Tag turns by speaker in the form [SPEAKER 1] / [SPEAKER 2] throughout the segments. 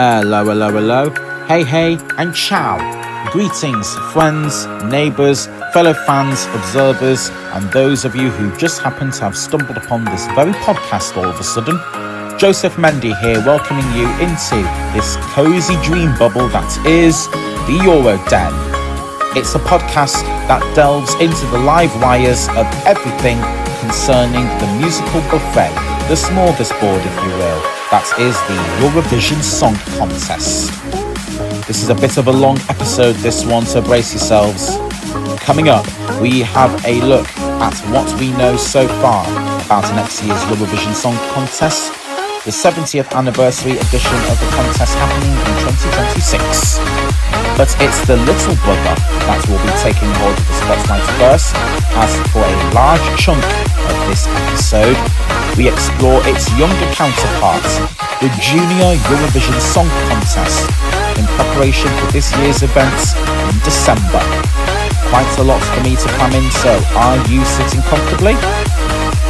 [SPEAKER 1] Hello, hello, hello. Hey, hey, and ciao. Greetings, friends, neighbours, fellow fans, observers, and those of you who just happen to have stumbled upon this very podcast all of a sudden. Joseph Mendy here, welcoming you into this cosy dream bubble that is the Euro Den. It's a podcast that delves into the live wires of everything concerning the musical buffet, the smorgasbord, if you will. That is the Eurovision Song Contest. This is a bit of a long episode, this one, so brace yourselves. Coming up, we have a look at what we know so far about next year's Eurovision Song Contest, the 70th anniversary edition of the contest happening in 2026. But it's the little brother that will be taking hold of the spotlight first, as for a large chunk of this episode, we explore its younger counterpart, the Junior Eurovision Song Contest, in preparation for this year's events in December. Quite a lot for me to cram in, so are you sitting comfortably?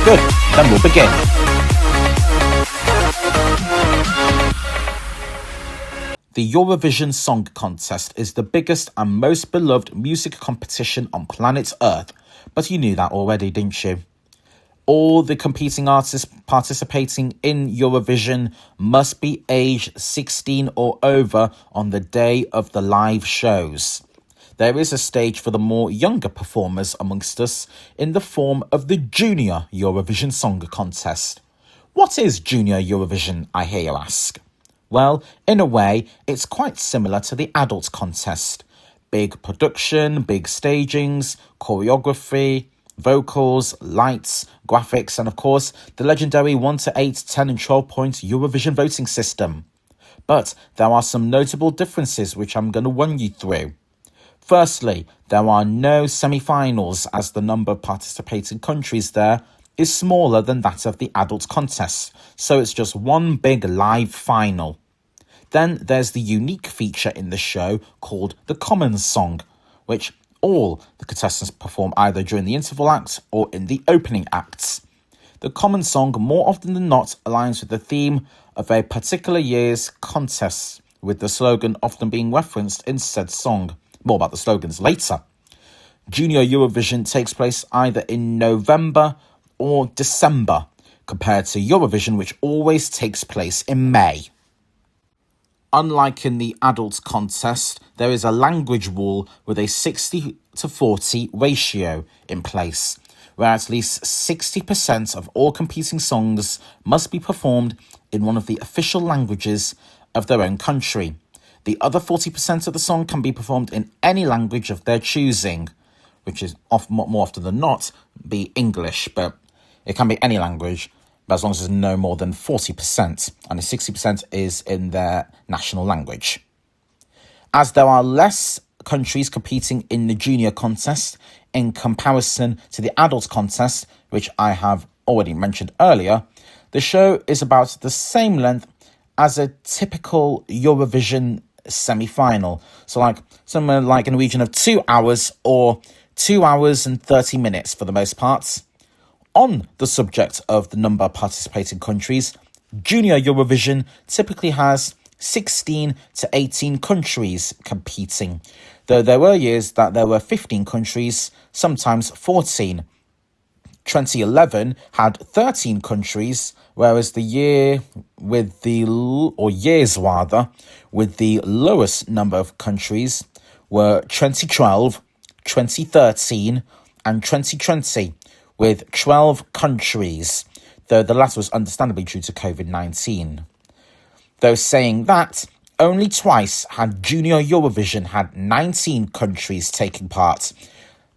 [SPEAKER 1] Good, then we'll begin. The Eurovision Song Contest is the biggest and most beloved music competition on planet Earth, but you knew that already, didn't you? All the competing artists participating in Eurovision must be aged 16 or over on the day of the live shows. There is a stage for the more younger performers amongst us in the form of the Junior Eurovision Song Contest. What is Junior Eurovision, I hear you ask? Well, in a way, it's quite similar to the adult contest. Big production, big stagings, choreography, vocals, lights, graphics, and of course, the legendary 1 to 8, 10 and 12 point Eurovision voting system. But there are some notable differences which I'm going to run you through. Firstly, there are no semi-finals as the number of participating countries there is smaller than that of the adult contest, so it's just one big live final. Then there's the unique feature in the show called the Common Song, which all the contestants perform either during the interval act or in the opening acts. The Common Song more often than not aligns with the theme of a particular year's contest, with the slogan often being referenced in said song. More about the slogans later. Junior Eurovision takes place either in November or December, compared to Eurovision, which always takes place in May. Unlike in the adult contest, there is a language rule with a 60 to 40 ratio in place, where at least 60% of all competing songs must be performed in one of the official languages of their own country. The other 40% of the song can be performed in any language of their choosing, which is more often than not be English, but it can be any language, but as long as there's no more than 40%, and the 60% is in their national language. As there are less countries competing in the junior contest in comparison to the adult contest, which I have already mentioned earlier, the show is about the same length as a typical Eurovision semi-final. So somewhere like in the region of 2 hours or 2 hours and 30 minutes for the most part. On the subject of the number of participating countries, Junior Eurovision typically has 16 to 18 countries competing, though there were years that there were 15 countries, sometimes 14. 2011 had 13 countries, whereas the years with the lowest number of countries were 2012, 2013 and 2020, with 12 countries, though the latter was understandably due to COVID-19. Though saying that, only twice had Junior Eurovision had 19 countries taking part,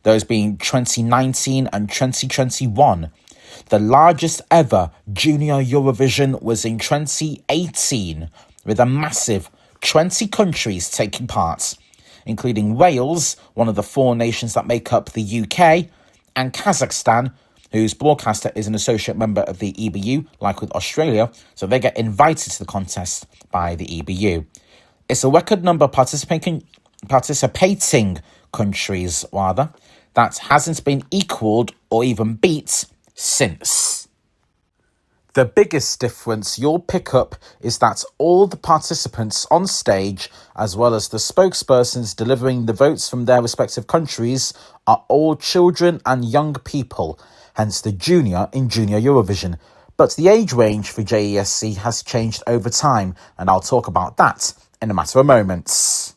[SPEAKER 1] those being 2019 and 2021. The largest ever Junior Eurovision was in 2018, with a massive 20 countries taking part, including Wales, one of the 4 nations that make up the UK, and Kazakhstan, whose broadcaster is an associate member of the EBU, like with Australia, so they get invited to the contest by the EBU. It's a record number of participating countries, that hasn't been equalled or even beat since. The biggest difference you'll pick up is that all the participants on stage, as well as the spokespersons delivering the votes from their respective countries, are all children and young people, hence the junior in Junior Eurovision. But the age range for JESC has changed over time, and I'll talk about that in a matter of moments.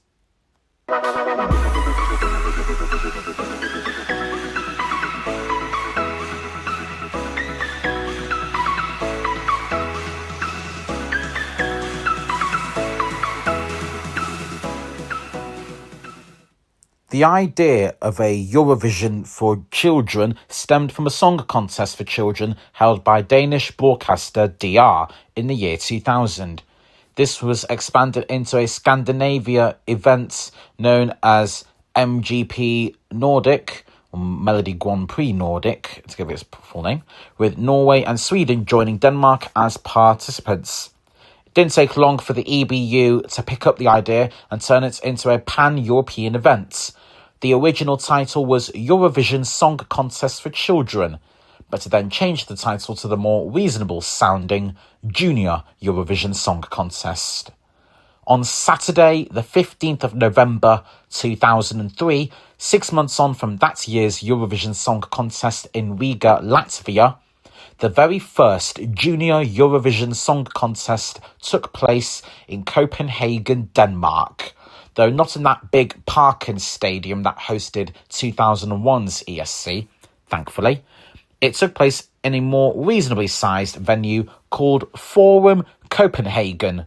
[SPEAKER 1] The idea of a Eurovision for children stemmed from a song contest for children held by Danish broadcaster DR in the year 2000. This was expanded into a Scandinavia event known as MGP Nordic, or Melody Grand Prix Nordic, to give it its full name, with Norway and Sweden joining Denmark as participants. It didn't take long for the EBU to pick up the idea and turn it into a pan-European event. The original title was Eurovision Song Contest for Children, but then changed the title to the more reasonable-sounding Junior Eurovision Song Contest. On Saturday, the 15th of November 2003, 6 months on from that year's Eurovision Song Contest in Riga, Latvia, the very first Junior Eurovision Song Contest took place in Copenhagen, Denmark. Though not in that big Parken Stadium that hosted 2001's ESC, thankfully. It took place in a more reasonably sized venue called Forum Copenhagen,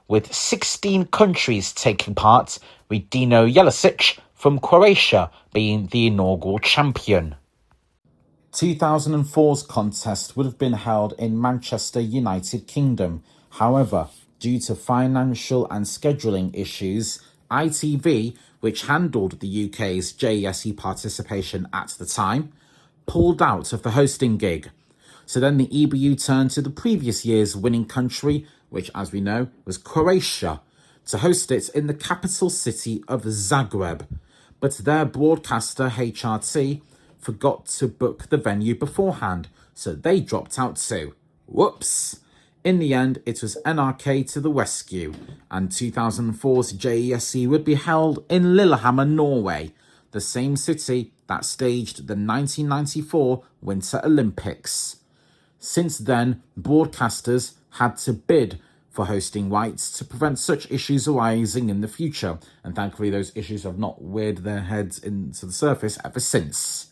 [SPEAKER 1] with 16 countries taking part, with Dino Jelicic from Croatia being the inaugural champion. 2004's contest would have been held in Manchester, United Kingdom. However, due to financial and scheduling issues, ITV, which handled the UK's JESC participation at the time, pulled out of the hosting gig. So then the EBU turned to the previous year's winning country, which, as we know, was Croatia, to host it in the capital city of Zagreb. But their broadcaster, HRT, forgot to book the venue beforehand, so they dropped out too. Whoops! In the end, it was NRK to the rescue, and 2004's JESC would be held in Lillehammer, Norway, the same city that staged the 1994 Winter Olympics. Since then, broadcasters had to bid for hosting rights to prevent such issues arising in the future, and thankfully those issues have not reared their heads into the surface ever since,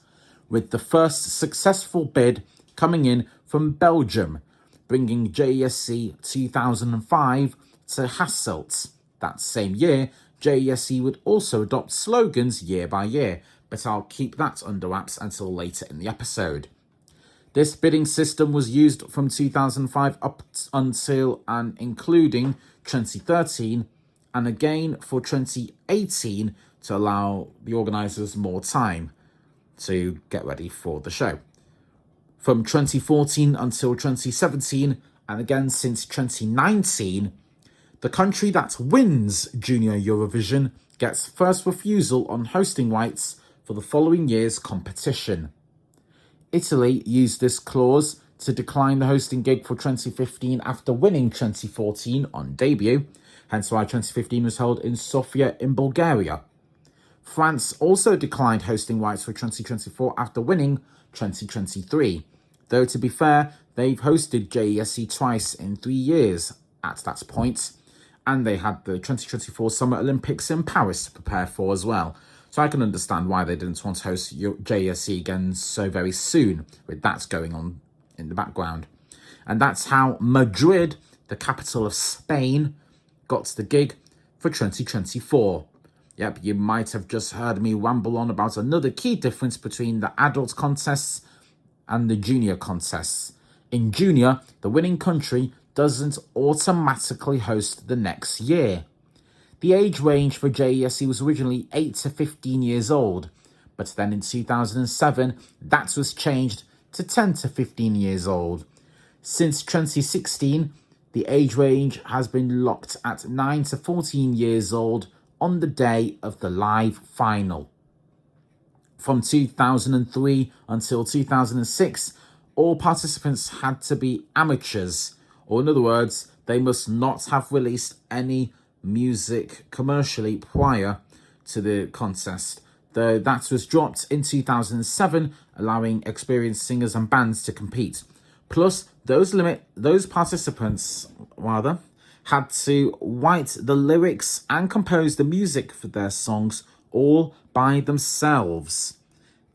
[SPEAKER 1] with the first successful bid coming in from Belgium, bringing JESC 2005 to Hasselt. That same year, JESC would also adopt slogans year by year, but I'll keep that under wraps until later in the episode. This bidding system was used from 2005 up until and including 2013, and again for 2018 to allow the organisers more time to get ready for the show. From 2014 until 2017, and again since 2019, the country that wins Junior Eurovision gets first refusal on hosting rights for the following year's competition. Italy used this clause to decline the hosting gig for 2015 after winning 2014 on debut, hence why 2015 was held in Sofia in Bulgaria. France also declined hosting rights for 2024 after winning 2023. Though, to be fair, they've hosted JESC twice in 3 years at that point, and they had the 2024 Summer Olympics in Paris to prepare for as well. So I can understand why they didn't want to host JESC again so very soon, with that going on in the background. And that's how Madrid, the capital of Spain, got the gig for 2024. Yep, you might have just heard me ramble on about another key difference between the adult contests and the junior contests. In junior, the winning country doesn't automatically host the next year. The age range for JESC was originally 8 to 15 years old, but then in 2007, that was changed to 10 to 15 years old. Since 2016, the age range has been locked at 9 to 14 years old on the day of the live final. From 2003 until 2006, all participants had to be amateurs, or in other words, they must not have released any music commercially prior to the contest, though that was dropped in 2007, allowing experienced singers and bands to compete. Plus, those participants had to write the lyrics and compose the music for their songs all by themselves.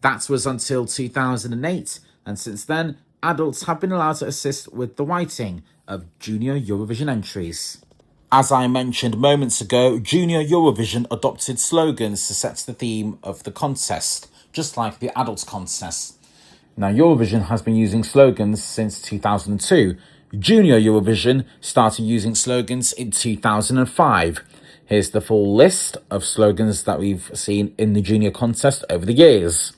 [SPEAKER 1] That was until 2008, and since then, adults have been allowed to assist with the writing of Junior Eurovision entries. As I mentioned moments ago, Junior Eurovision adopted slogans to set the theme of the contest, just like the adults contest. Now, Eurovision has been using slogans since 2002. Junior Eurovision started using slogans in 2005. Here's the full list of slogans that we've seen in the Junior contest over the years.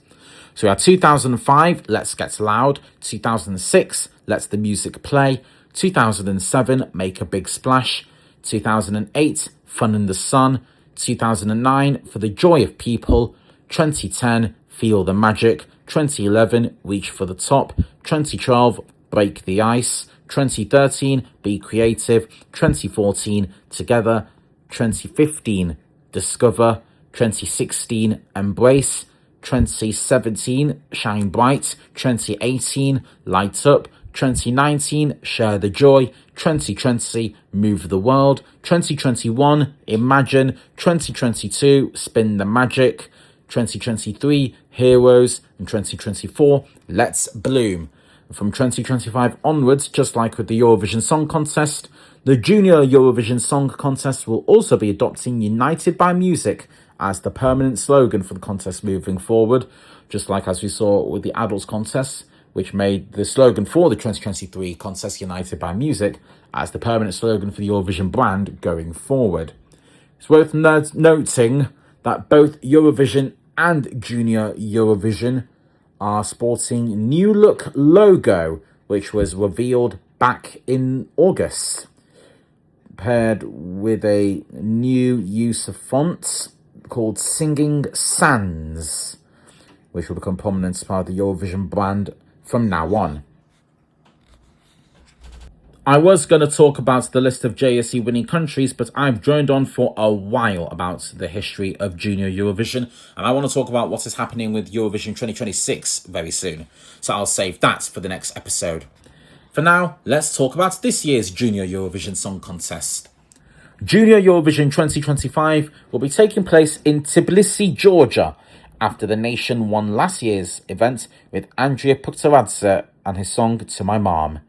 [SPEAKER 1] So we had 2005, Let's Get Loud. 2006, Let the Music Play. 2007, Make a Big Splash. 2008, Fun in the Sun. 2009, For the Joy of People. 2010, Feel the Magic. 2011, Reach for the Top. 2012, Break the Ice. 2013, Be Creative. 2014, Together. 2015, Discover. 2016, Embrace. 2017, Shine Bright. 2018, Light Up. 2019, Share the Joy. 2020, Move the World. 2021, Imagine. 2022, Spin the Magic. 2023, Heroes. And 2024, Let's Bloom. From 2025 onwards, just like with the Eurovision Song Contest, the Junior Eurovision Song Contest will also be adopting United by Music as the permanent slogan for the contest moving forward, just like as we saw with the Adults Contest, which made the slogan for the 2023 contest United by Music as the permanent slogan for the Eurovision brand going forward. It's worth noting that both Eurovision and Junior Eurovision are sporting new look logo, which was revealed back in August, paired with a new use of fonts called Singing Sans, which will become prominent as part of the Eurovision brand from now on. I was going to talk about the list of JSE winning countries, but I've joined on for a while about the history of Junior Eurovision, and I want to talk about what is happening with Eurovision 2026 very soon. So I'll save that for the next episode. For now, let's talk about this year's Junior Eurovision Song Contest. Junior Eurovision 2025 will be taking place in Tbilisi, Georgia, after the nation won last year's event with Andrea Puktaradze and his song To My Mom.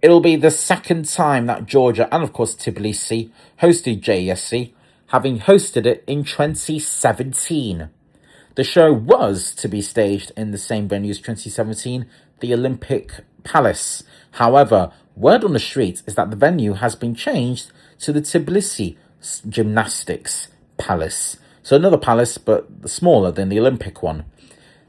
[SPEAKER 1] It'll be the second time that Georgia and, of course, Tbilisi hosted JSC, having hosted it in 2017. The show was to be staged in the same venue as 2017, the Olympic Palace. However, word on the street is that the venue has been changed to the Tbilisi Gymnastics Palace. So another palace, but smaller than the Olympic one.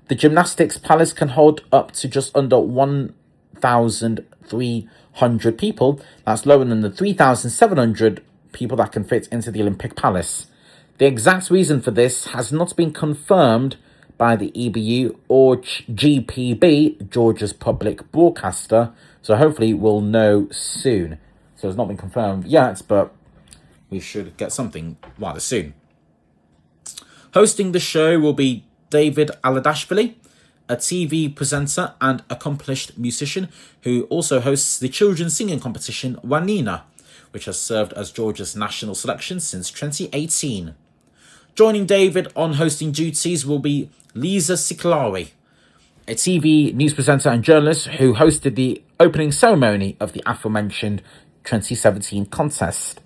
[SPEAKER 1] The Gymnastics Palace can hold up to just under 1,300 people. That's lower than the 3,700 people that can fit into the Olympic Palace. The exact reason for this has not been confirmed by the EBU or GPB, Georgia's public broadcaster, so hopefully we'll know soon. So it's not been confirmed yet, but we should get something rather soon. Hosting the show will be David Aladashvili, a TV presenter and accomplished musician who also hosts the children's singing competition Wanina, which has served as Georgia's national selection since 2018. Joining David on hosting duties will be Lisa Siklari, a TV news presenter and journalist who hosted the opening ceremony of the aforementioned 2017 contest.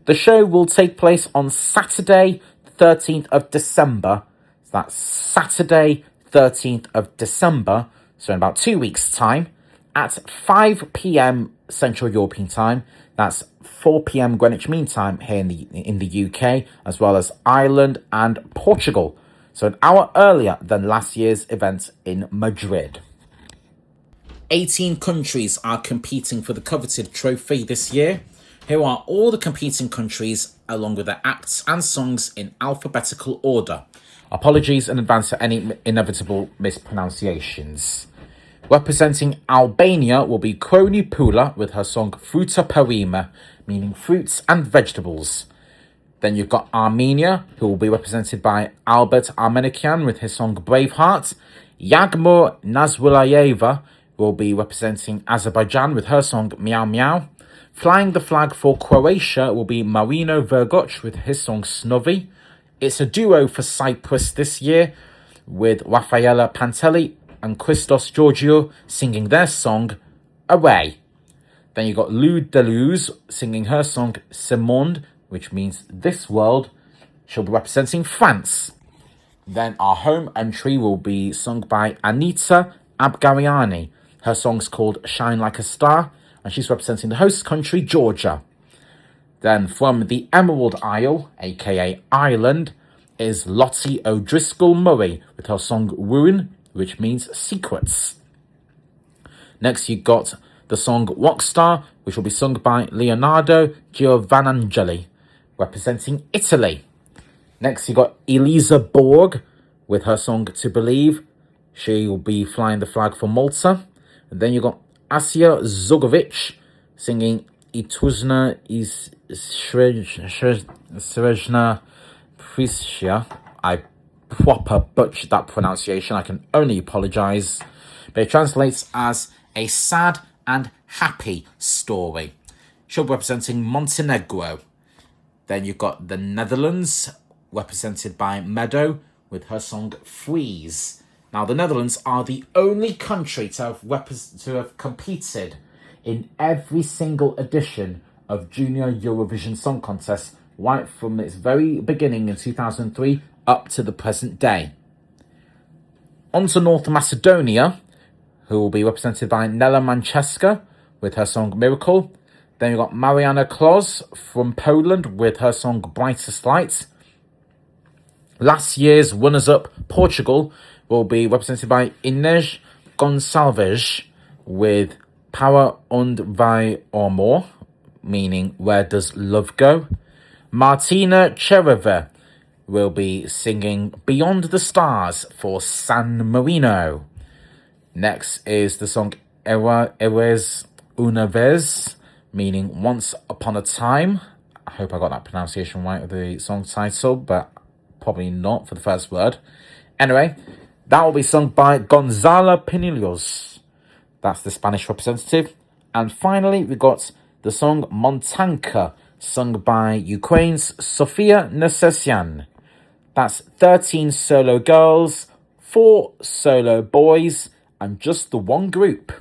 [SPEAKER 1] The show will take place on Saturday, 13th of December. So that's Saturday, 13th of December, so in about 2 weeks' time, at 5 p.m. Central European Time. That's 4 p.m. Greenwich Mean Time here in the UK, as well as Ireland and Portugal. So an hour earlier than last year's event in Madrid. 18 countries are competing for the coveted trophy this year. Here are all the competing countries, along with their acts and songs in alphabetical order. Apologies in advance for any inevitable mispronunciations. Representing Albania will be Kroni Pula with her song Fruta Perima, meaning fruits and vegetables. Then you've got Armenia, who will be represented by Albert Armenikian with his song Braveheart. Yagmur Nazwilayeva will be representing Azerbaijan with her song Meow Meow. Flying the flag for Croatia will be Marino Vergoc with his song Snowy. It's a duo for Cyprus this year with Rafaela Pantelli and Christos Georgiou singing their song Away. Then you've got Lou Deleuze singing her song Ce Monde, which means this world. She'll be representing France. Then our home entry will be sung by Anita Abgariani. Her song's called Shine Like a Star, and she's representing the host country, Georgia. Then from the Emerald Isle, aka Ireland, is Lottie O'Driscoll Murray with her song Ruin, which means secrets. Next you got the song Rockstar, which will be sung by Leonardo Giovannangeli, representing Italy. Next you got Elisa Borg with her song To Believe. She will be flying the flag for Malta. And then you got Asia Zugovic singing Ituzna is Srejna Priscia. I proper butchered that pronunciation. I can only apologise. But it translates as a sad and happy story. She'll be representing Montenegro. Then you've got the Netherlands, represented by Meadow, with her song Freeze. Now, the Netherlands are the only country to have competed in every single edition of Junior Eurovision Song Contest, right from its very beginning in 2003 up to the present day. On to North Macedonia, who will be represented by Nela Mancheska with her song Miracle. Then you've got Mariana Kloss from Poland with her song Brightest Light. Last year's runners-up, Portugal, will be represented by Inês Gonçalves with Para onde vai o amor, meaning Where Does Love Go? Martina Chereve will be singing Beyond the Stars for San Marino. Next is the song Eres una vez, meaning Once Upon a Time. I hope I got that pronunciation right of the song title, but probably not for the first word. Anyway, that will be sung by Gonzala Pinillos. That's the Spanish representative. And finally, we got the song Montanka, sung by Ukraine's Sofia Nesesyan. That's 13 solo girls, 4 solo boys, and just the one group.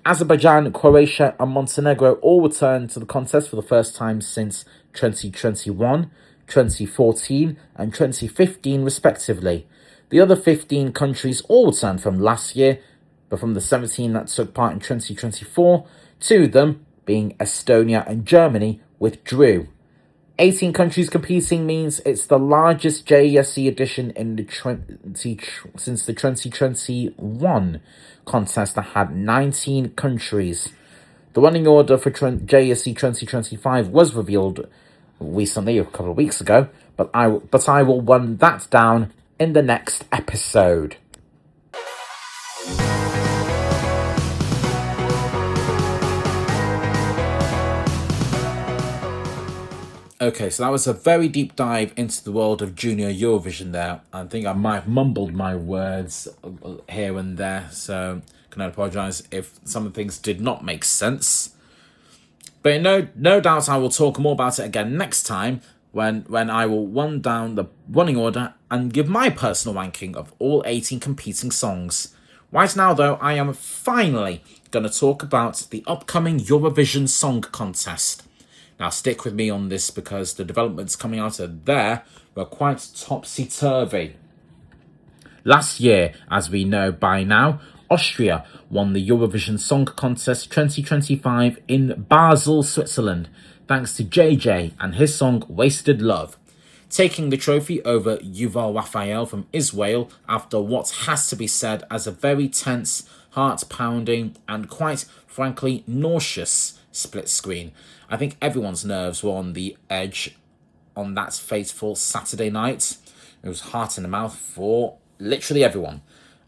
[SPEAKER 1] Azerbaijan, Croatia, and Montenegro all returned to the contest for the first time since 2021, 2014, and 2015, respectively. The other 15 countries all returned from last year, but from the 17 that took part in 2024, 2 of them, being Estonia and Germany, withdrew. 18 countries competing means it's the largest JESC edition in since the 2021 contest that had 19 countries. The running order for JESC 2025 was revealed recently, a couple of weeks ago, but I will run that down in the next episode. Okay, so that was a very deep dive into the world of Junior Eurovision there. I think I might have mumbled my words here and there, so can I apologise if some of the things did not make sense. But no doubt I will talk more about it again next time when I will run down the running order and give my personal ranking of all 18 competing songs. Right now, though, I am finally going to talk about the upcoming Eurovision Song Contest. Now, stick with me on this because the developments coming out of there were quite topsy-turvy. Last year, as we know by now, Austria won the Eurovision Song Contest 2025 in Basel, Switzerland, thanks to JJ and his song Wasted Love, taking the trophy over Yuval Raphael from Israel after what has to be said as a very tense, heart-pounding and quite frankly nauseous split screen. I think everyone's nerves were on the edge on that fateful Saturday night. It was heart in the mouth for literally everyone.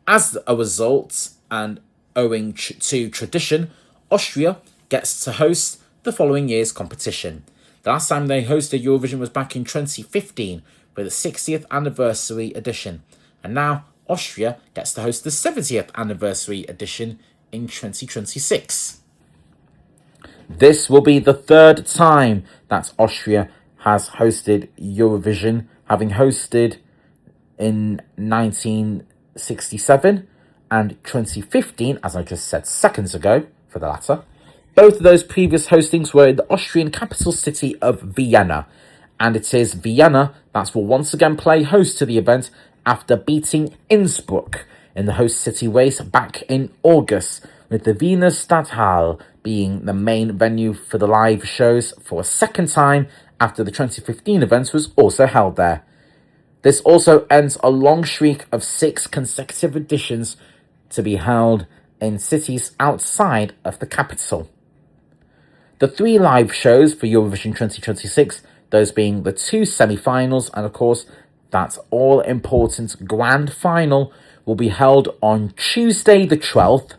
[SPEAKER 1] As a result, and Owing to tradition, Austria gets to host the following year's competition. The last time they hosted Eurovision was back in 2015 for the 60th anniversary edition, and now Austria gets to host the 70th anniversary edition in 2026. This will be the third time that Austria has hosted Eurovision, having hosted in 1967 and 2015, as I just said seconds ago, for the latter. Both of those previous hostings were in the Austrian capital city of Vienna, and it is Vienna that will once again play host to the event after beating Innsbruck in the host city race back in August, with the Wiener Stadthalle being the main venue for the live shows for a second time after the 2015 event was also held there. This also ends a long streak of 6 consecutive editions to be held in cities outside of the capital. The 3 live shows for Eurovision 2026, those being the 2 semi-finals and of course that all-important grand final, will be held on Tuesday the 12th,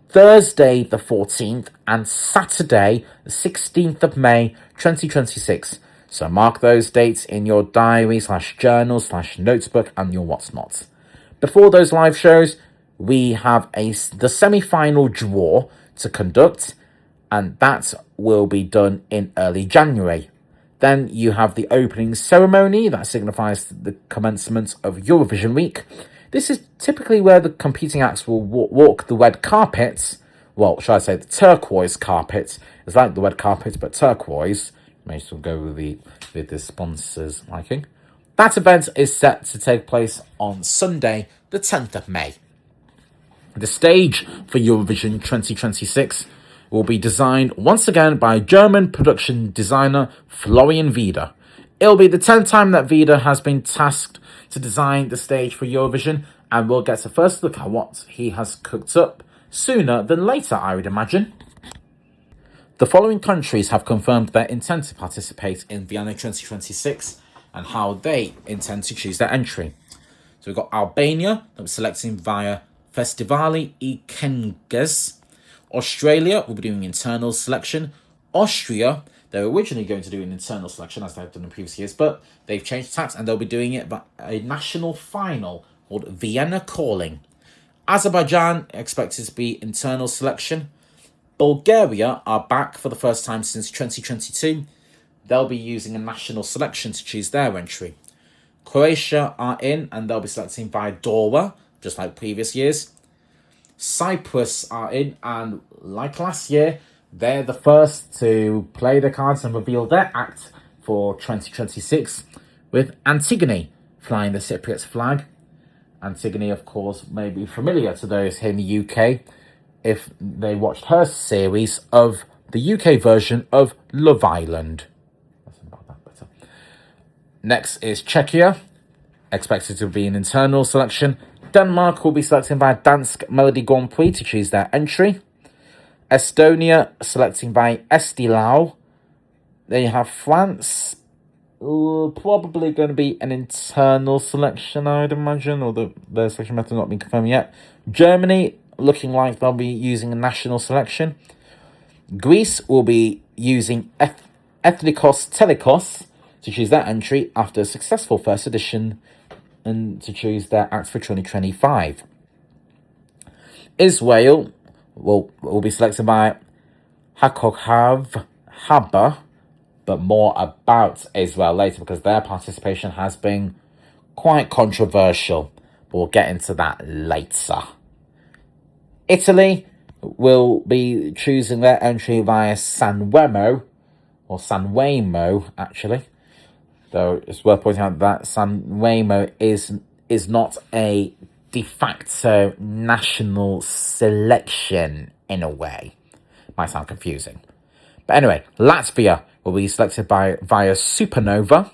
[SPEAKER 1] Thursday the 14th and Saturday the 16th of May 2026. So mark those dates in your diary /journal /notebook and your what's not. Before those live shows, we have the semi-final draw to conduct, and that will be done in early January. Then you have the opening ceremony that signifies the commencement of Eurovision Week. This is typically where the competing acts will walk the red carpet. Well, shall I say the turquoise carpet. It's like the red carpet, but turquoise. May as well go with the sponsor's liking. That event is set to take place on Sunday, the 10th of May. The stage for Eurovision 2026 will be designed once again by German production designer Florian Wieder. It'll be the 10th time that Vida has been tasked to design the stage for Eurovision, and we'll get a first look at what he has cooked up sooner than later, I would imagine. The following countries have confirmed their intent to participate in Vienna 2026 and how they intend to choose their entry. So we've got Albania, that we're selecting via Festivali I Kenges. Australia will be doing internal selection. Austria, they were originally going to do an internal selection as they've done in previous years, but they've changed tack and they'll be doing it by a national final called Vienna Calling. Azerbaijan expected to be internal selection. Bulgaria are back for the first time since 2022. They'll be using a national selection to choose their entry. Croatia are in and they'll be selecting via Dora, just like previous years. Cyprus are in, and like last year, they're the first to play their cards and reveal their act for 2026, with Antigone flying the Cypriot flag. Antigone, of course, may be familiar to those here in the UK if they watched her series of the UK version of Love Island. Next is Czechia, expected to be an internal selection. Denmark will be selecting by Dansk Melody Grand Prix to choose their entry. Estonia selecting by Estilau. Then you have France, probably going to be an internal selection, I would imagine, or the selection method not been confirmed yet. Germany looking like they'll be using a national selection. Greece will be using Ethnikos Telikos to choose their entry after a successful first edition and to choose their act for 2025. Israel will be selected by Hakohav Haba, but more about Israel later because their participation has been quite controversial, but we'll get into that later. Italy will be choosing their entry via Sanremo, or Sanremo actually, though it's worth pointing out that Sanremo is not a de facto national selection in a way. Might sound confusing. But anyway, Latvia will be selected via Supernova.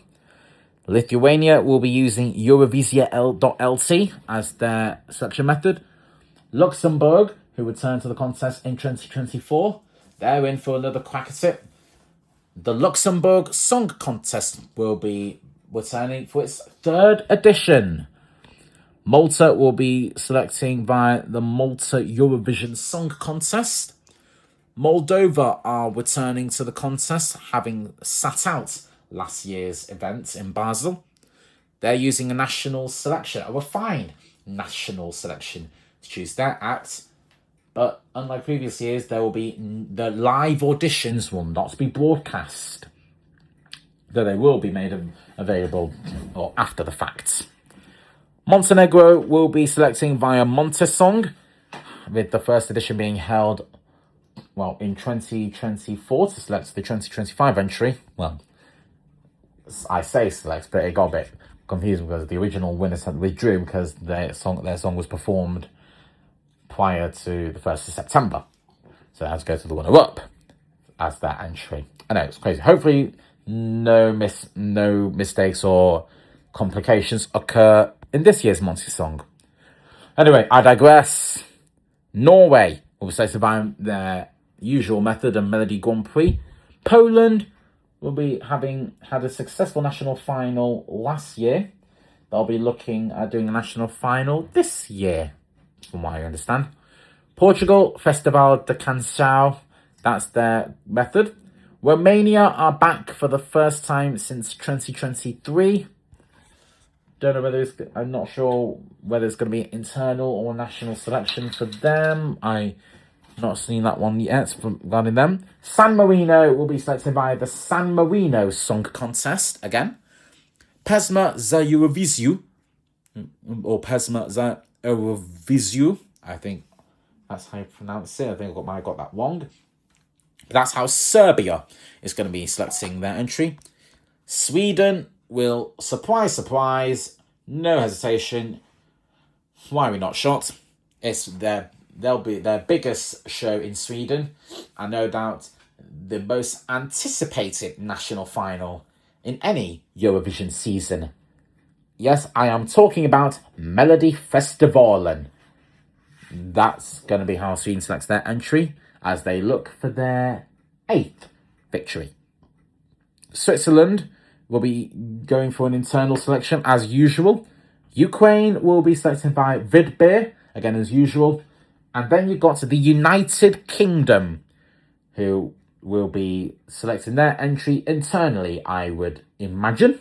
[SPEAKER 1] Lithuania will be using Eurovisia.lt as their selection method. Luxembourg, who returned to the contest in 2024, they're in for another crack at it. The Luxembourg Song Contest will be returning for its 3rd edition. Malta will be selecting via the Malta Eurovision Song Contest. Moldova are returning to the contest, having sat out last year's event in Basel. They're using a national selection, a refined national selection, to choose their act. But unlike previous years, there will be the live auditions will not be broadcast, though they will be made available or after the fact. Montenegro will be selecting via Montesong, with the first edition being held in 2024 to select the 2025 entry. Well, I say select, but it got a bit confusing because the original winners had withdrew because their song was performed prior to the 1st of September. So it has to go to the runner-up as that entry. I know, it's crazy. Hopefully no mistakes or complications occur in this year's Monty Song. Anyway, I digress. Norway will be selected by their usual method and melody Grand Prix. Poland will be having had a successful national final last year. They'll be looking at doing a national final this year, from what I understand. Portugal, Festival de Canção, that's their method. Romania are back for the first time since 2023. Don't know whether I'm not sure whether it's going to be internal or national selection for them. I've not seen that one yet regarding them. San Marino will be selected by the San Marino Song Contest again. Pesma za Eurovision, or Pesma za Eurovision, I think that's how you pronounce it. I think I got that wrong. But that's how Serbia is going to be selecting their entry. Sweden will, surprise, no hesitation. Why are we not shocked? They'll be their biggest show in Sweden, and no doubt the most anticipated national final in any Eurovision season. Yes, I am talking about Melody Festivalen. That's going to be how Sweden selects their entry as they look for their 8th victory. Switzerland will be going for an internal selection as usual. Ukraine will be selected by Vidbeer, again as usual. And then you've got the United Kingdom, who will be selecting their entry internally, I would imagine.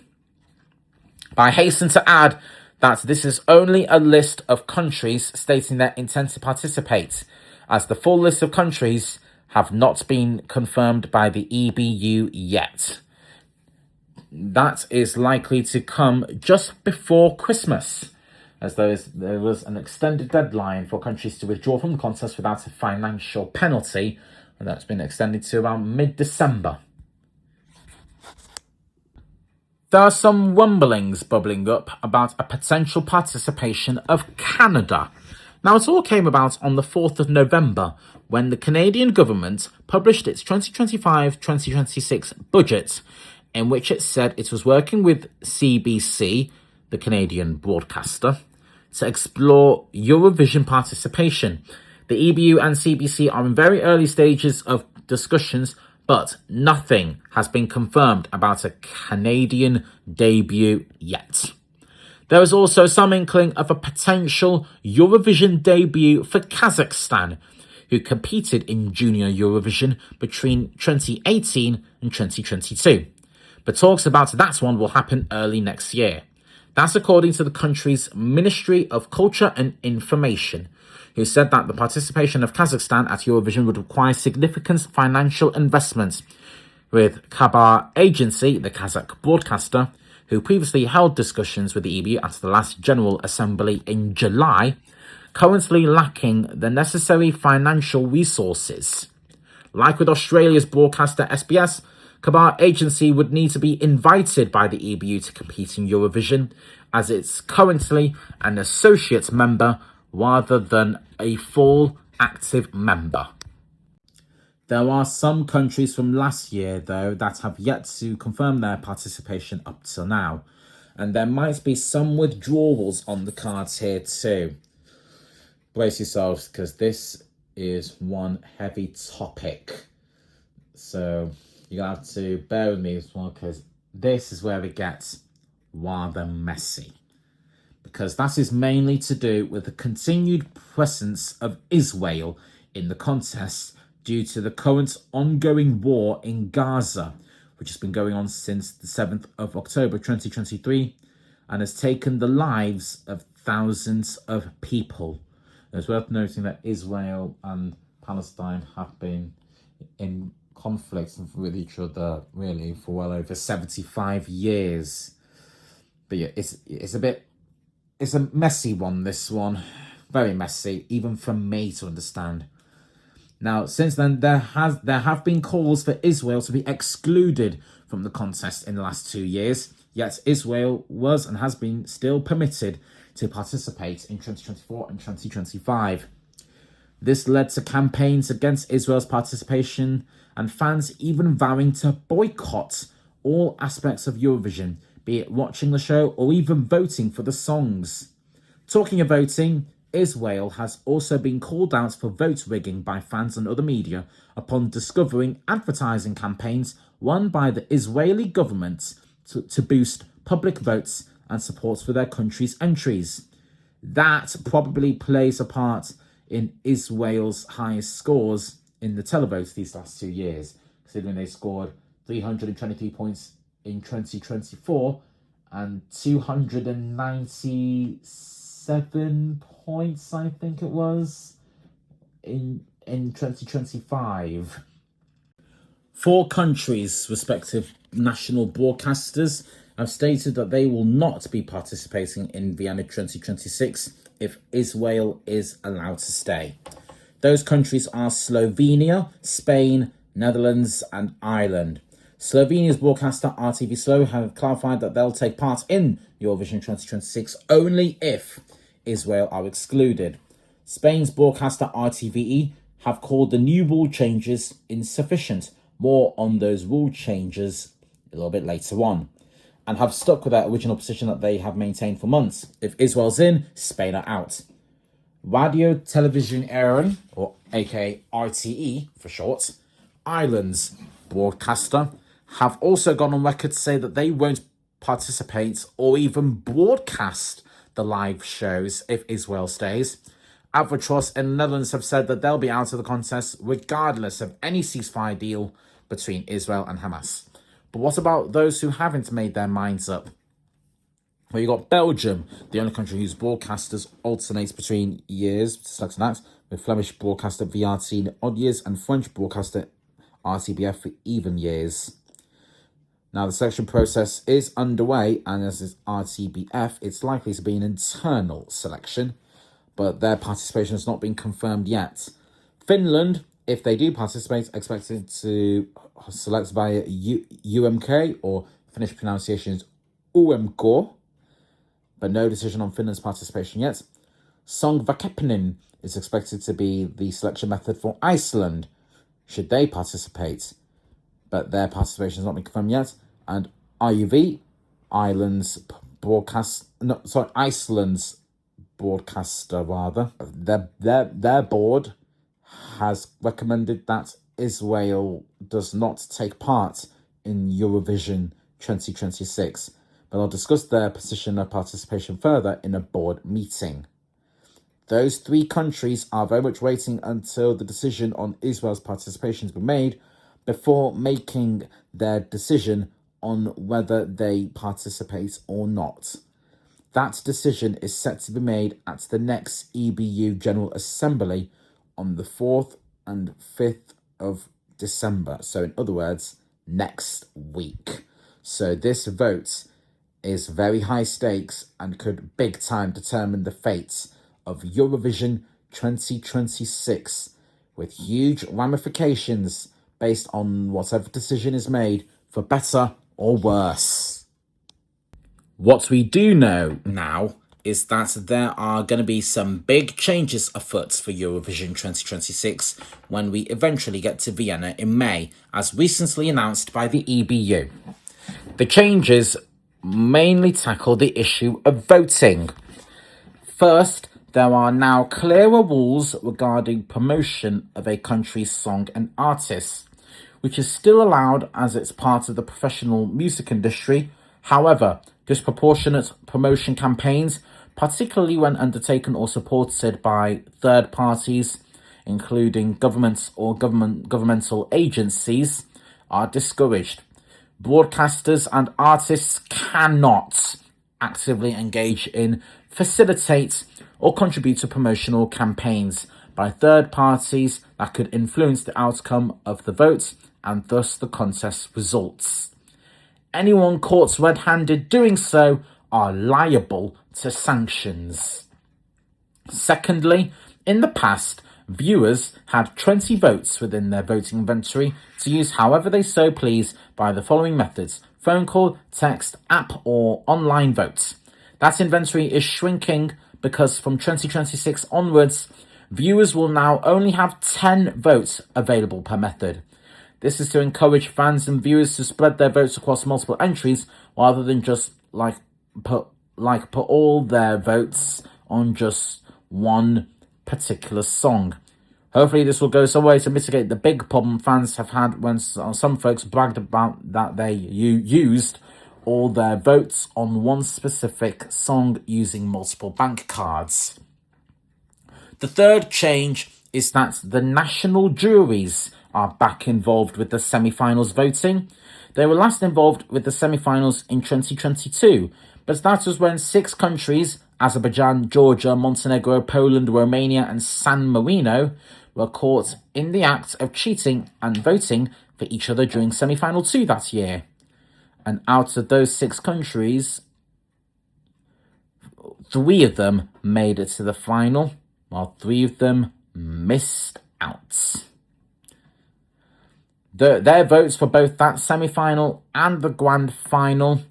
[SPEAKER 1] But I hasten to add that this is only a list of countries stating their intent to participate, as the full list of countries have not been confirmed by the EBU yet. That is likely to come just before Christmas, as there was an extended deadline for countries to withdraw from the contest without a financial penalty, and that's been extended to around mid-December. There are some rumblings bubbling up about a potential participation of Canada. Now, it all came about on the 4th of November when the Canadian government published its 2025-2026 budget, in which it said it was working with CBC, the Canadian broadcaster, to explore Eurovision participation. The EBU and CBC are in very early stages of discussions, but nothing has been confirmed about a Canadian debut yet. There is also some inkling of a potential Eurovision debut for Kazakhstan, who competed in Junior Eurovision between 2018 and 2022. But talks about that one will happen early next year. That's according to the country's Ministry of Culture and Information, who said that the participation of Kazakhstan at Eurovision would require significant financial investments, with Kabar Agency, the Kazakh broadcaster, who previously held discussions with the EBU at the last General Assembly in July, currently lacking the necessary financial resources. Like with Australia's broadcaster SBS, Kabar Agency would need to be invited by the EBU to compete in Eurovision, as it's currently an associate member rather than a full active member. There are some countries from last year, though, that have yet to confirm their participation up till now, and there might be some withdrawals on the cards here too. Brace yourselves, because this is one heavy topic. So you're going to have to bear with me as well, because this is where it gets rather messy. because that is mainly to do with the continued presence of Israel in the contest due to the current ongoing war in Gaza, which has been going on since the 7th of October 2023 and has taken the lives of thousands of people. It's worth noting that Israel and Palestine have been in conflict with each other really for well over 75 years. But yeah, it's a messy one, this one. Very messy, even for me to understand. Now, since then, there have been calls for Israel to be excluded from the contest in the last 2 years, yet Israel was and has been still permitted to participate in 2024 and 2025. This led to campaigns against Israel's participation and fans even vowing to boycott all aspects of Eurovision, be it watching the show or even voting for the songs. Talking of voting, Israel has also been called out for vote rigging by fans and other media upon discovering advertising campaigns run by the Israeli government to boost public votes and support for their country's entries. That probably plays a part in Israel's highest scores in the televotes these last 2 years, considering they scored 323 points in 2024 and 297 points, I think it was, in 2025. 4 countries' respective national broadcasters have stated that they will not be participating in Vienna 2026 if Israel is allowed to stay. Those countries are Slovenia, Spain, Netherlands, and Ireland. Slovenia's broadcaster RTV Slow have clarified that they'll take part in Eurovision 2026 only if Israel are excluded. Spain's broadcaster RTVE have called the new rule changes insufficient. More on those rule changes a little bit later on, and have stuck with their original position that they have maintained for months. If Israel's in, Spain are out. Radio Television Aaron, or aka RTE for short, Ireland's broadcaster, have also gone on record to say that they won't participate or even broadcast the live shows if Israel stays. Avatros in the Netherlands have said that they'll be out of the contest regardless of any ceasefire deal between Israel and Hamas. But what about those who haven't made their minds up? Well, you got Belgium, the only country whose broadcasters alternate between years, select and act, with Flemish broadcaster VRT in odd years and French broadcaster RTBF for even years. Now, the selection process is underway, and as is RTBF, it's likely to be an internal selection, but their participation has not been confirmed yet. Finland, if they do participate, expected to select via UMK, or Finnish pronunciation is UMK, but no decision on Finland's participation yet. Songvakeppinen is expected to be the selection method for Iceland, should they participate, but their participation has not been confirmed yet. And RUV, Iceland's broadcaster rather, their board has recommended that Israel does not take part in Eurovision 2026, but they'll discuss their position of participation further in a board meeting. Those 3 countries are very much waiting until the decision on Israel's participation has been made before making their decision on whether they participate or not. That decision is set to be made at the next EBU General Assembly on the 4th and 5th of December. So in other words, next week. So this vote is very high stakes and could big time determine the fates of Eurovision 2026, with huge ramifications based on whatever decision is made, for better or worse. What we do know now is that there are going to be some big changes afoot for Eurovision 2026 when we eventually get to Vienna in May, as recently announced by the EBU. The changes mainly tackle the issue of voting. First, there are now clearer rules regarding promotion of a country's song and artist, which is still allowed as it's part of the professional music industry. However, disproportionate promotion campaigns particularly when undertaken or supported by third parties, including governments or governmental agencies, are discouraged. Broadcasters and artists cannot actively engage in, facilitate, or contribute to promotional campaigns by third parties that could influence the outcome of the vote and thus the contest results. Anyone caught red-handed doing so are liable to sanctions. Secondly, in the past, viewers had 20 votes within their voting inventory to use however they so please by the following methods: phone call, text, app, or online votes. That inventory is shrinking because from 2026 onwards, viewers will now only have 10 votes available per method. This is to encourage fans and viewers to spread their votes across multiple entries rather than just put all their votes on just one particular song. Hopefully this will go some way to mitigate the big problem fans have had when some folks bragged about that they used all their votes on one specific song using multiple bank cards. The third change is that the national juries are back involved with the semi-finals voting. They were last involved with the semi-finals in 2022, but that was when 6 countries, Azerbaijan, Georgia, Montenegro, Poland, Romania, and San Marino, were caught in the act of cheating and voting for each other during semi-final 2 that year. And out of those 6 countries, 3 of them made it to the final, while 3 of them missed out. Their votes for both that semi-final and the grand final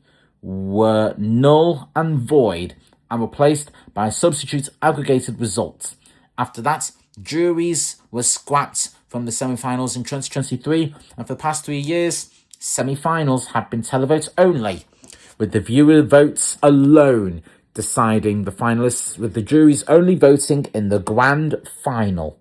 [SPEAKER 1] were null and void and replaced by a substitute aggregated result. After that, juries were scrapped from the semi-finals in 2023, and for the past 3 years, semi-finals have been televote only, with the viewer votes alone deciding the finalists, with the juries only voting in the grand final.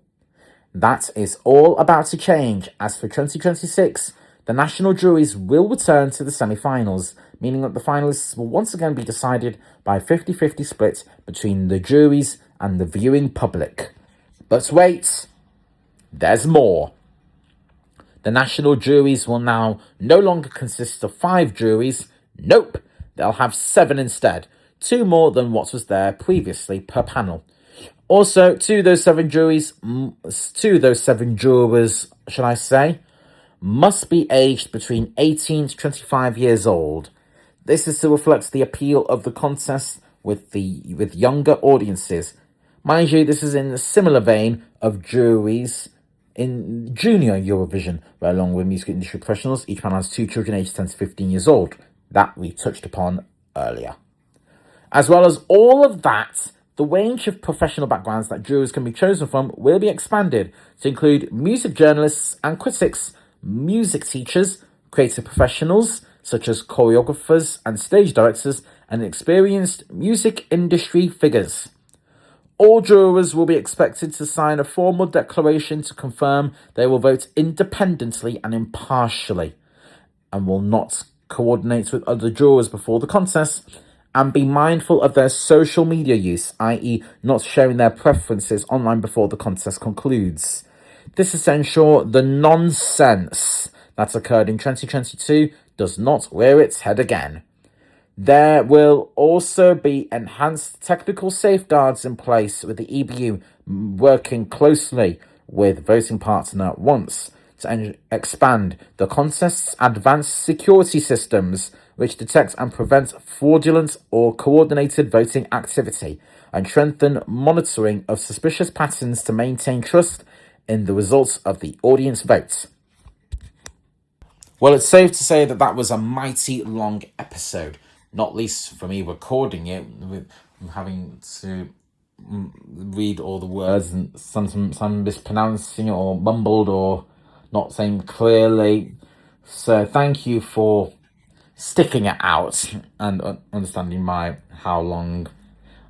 [SPEAKER 1] That is all about to change, as for 2026, the national juries will return to the semi-finals, meaning that the finalists will once again be decided by a 50-50 split between the juries and the viewing public. But wait, there's more. The national juries will now no longer consist of 5 juries. Nope, they'll have 7 instead, 2 more than what was there previously per panel. Also, two of those seven jurors, must be aged between 18 to 25 years old. This is to reflect the appeal of the contest with younger audiences. Mind you, this is in a similar vein of juries in Junior Eurovision, where along with music industry professionals, each panel has 2 children aged 10 to 15 years old. That we touched upon earlier. As well as all of that, the range of professional backgrounds that jurors can be chosen from will be expanded to include music journalists and critics, music teachers, creative professionals such as choreographers and stage directors, and experienced music industry figures. All jurors will be expected to sign a formal declaration to confirm they will vote independently and impartially, and will not coordinate with other jurors before the contest, and be mindful of their social media use, i.e. not sharing their preferences online before the contest concludes. This is to ensure the nonsense that occurred in 2022 does not rear its head again. There will also be enhanced technical safeguards in place, with the EBU working closely with voting partner once to expand the contest's advanced security systems, which detect and prevent fraudulent or coordinated voting activity, and strengthen monitoring of suspicious patterns to maintain trust in the results of the audience vote. Well, it's safe to say that was a mighty long episode, not least for me recording it, with having to read all the words and some mispronouncing or mumbled or not saying clearly. So thank you for sticking it out and understanding how long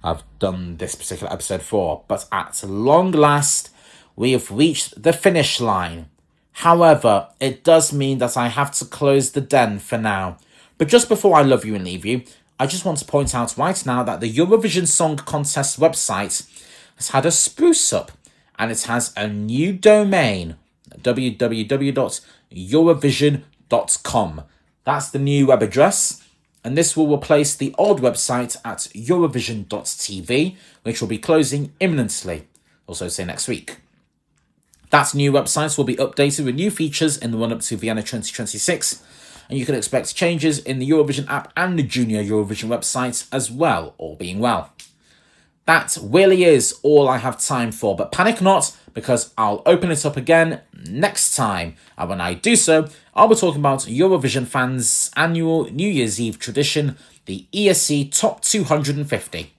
[SPEAKER 1] I've done this particular episode for. But at long last, we have reached the finish line. However, it does mean that I have to close the den for now. But just before I love you and leave you, I just want to point out right now that the Eurovision Song Contest website has had a spruce up, and it has a new domain, www.eurovision.com. That's the new web address, and this will replace the old website at eurovision.tv, which will be closing imminently, also say next week. That new website will be updated with new features in the run-up to Vienna 2026, and you can expect changes in the Eurovision app and the Junior Eurovision website as well, all being well. That really is all I have time for, but panic not, because I'll open it up again next time, and when I do so, I'll be talking about Eurovision fans' annual New Year's Eve tradition, the ESC Top 250.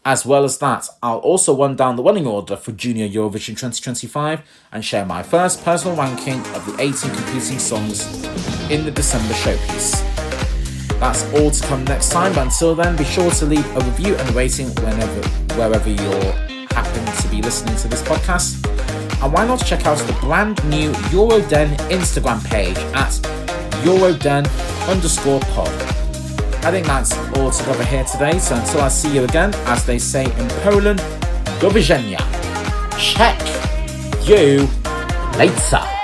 [SPEAKER 1] As well as that, I'll also run down the running order for Junior Eurovision 2025 and share my first personal ranking of the 18 competing songs in the December showpiece. That's all to come next time, but until then, be sure to leave a review and a rating wherever you're happen to be listening to this podcast. And why not check out the brand new Euroden Instagram page at Euroden_pod. I think that's all to cover here today, so until I see you again, as they say in Poland, do widzenia. Check you later.